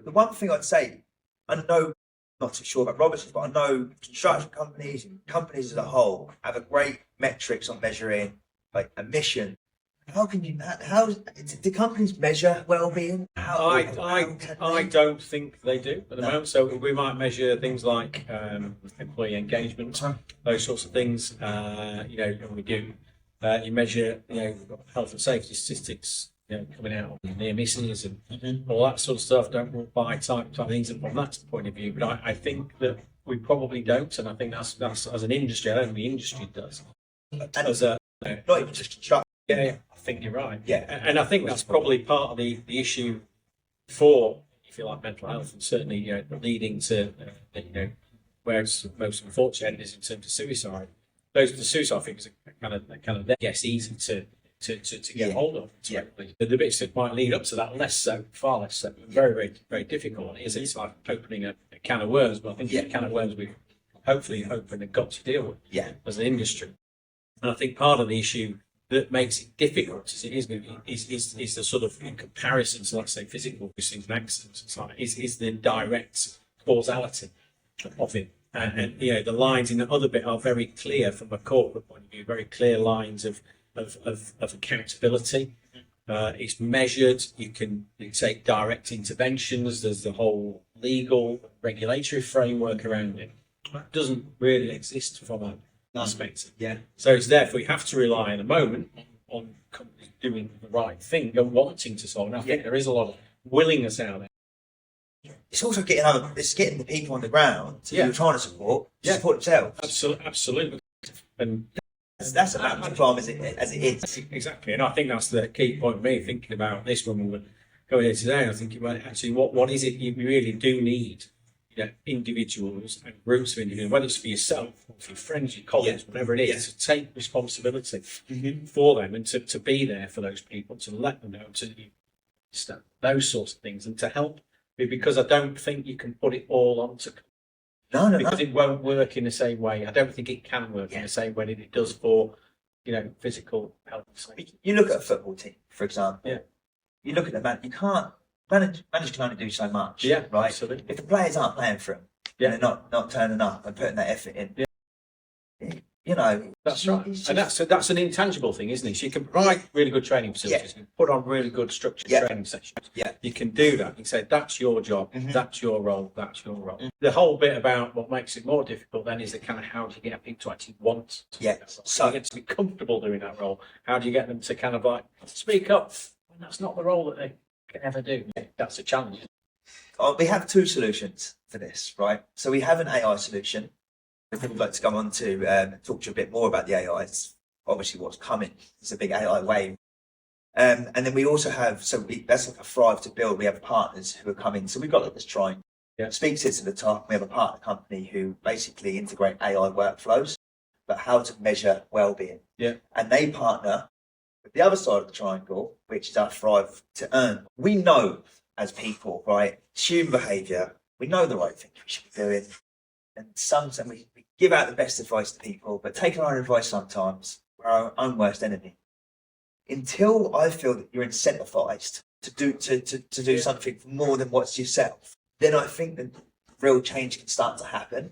the one thing I'd say, I know, not too sure about Robertson, but I know construction companies and companies as a whole have a great metrics on measuring like emission. How can you? How do companies measure well-being? I don't think they do at the moment. So we might measure things like employee engagement, those sorts of things. We do. You measure, health and safety statistics, coming out of near misses and all that sort of stuff. Don't walk by type things. And from that point of view, but I think that we probably don't, and I think that's as an industry. I don't think the industry does. As a not even just construction. Yeah, I think you're right. Yeah, and I think that's probably part of the issue for, if you like, mental health, and certainly leading to where it's most unfortunate is in terms of suicide. The suicide figures are kind of easy to get hold of. The bits that might lead up to that, less so, far less so, very, very, very difficult. It's like opening a can of worms, but I think it's a can of worms we've hopefully opened and got to deal with as an industry. And I think part of the issue that makes it difficult as it is the sort of, in comparison to, let's say, physical things and accidents, is the direct causality of it. And the lines in the other bit are very clear from a corporate point of view, very clear lines of accountability. It's measured. You can take direct interventions. There's the whole legal regulatory framework around it. That doesn't really exist from a perspective. So it's therefore you have to rely in a moment on companies doing the right thing and wanting to solve. And I think there is a lot of willingness out there. It's also getting the people on the ground who you're trying to support themselves. Absolutely. And that's about the problem as it is. Exactly. And I think that's the key point for me thinking about this when we were going here today. I was thinking about actually what is it you really do need, individuals and groups of individuals, whether it's for yourself or for your friends, your colleagues, whatever it is, to take responsibility for them and to be there for those people, to let them know, to understand those sorts of things and to help. Because I don't think you can put it all onto because it won't work in the same way. I don't think it can work in the same way that it does for physical health. You look at a football team, for example. You look at the man. You can't managers can only do so much. Right. Absolutely. If the players aren't playing for them, and they're not turning up and putting that effort in. That's right, and that's an intangible thing, isn't it? So you can provide really good training facilities, you can put on really good structured training sessions. You can do that. You can say that's your job, that's your role, that's your role. The whole bit about what makes it more difficult then is the kind of how do you get people to actually want to do that role? So you get to be comfortable doing that role. How do you get them to kind of like speak up when that's not the role that they can ever do? That's a challenge. We have two solutions for this, right? So we have an AI solution. I think we'd like to come on to talk to you a bit more about the AI. It's obviously what's coming. It's a big AI wave. And then we also have, that's like a Thrive2Build. We have partners who are coming. So we've got like this triangle. Speak sits at the top. We have a partner company who basically integrate AI workflows, but how to measure well-being. And they partner with the other side of the triangle, which is our Thrive to Earn. We know as people, right, human behaviour, we know the right things we should be doing. And sometimes we give out the best advice to people, but taking our advice sometimes, we're our own worst enemy. Until I feel that you're incentivized to do something for more than what's yourself, then I think that real change can start to happen.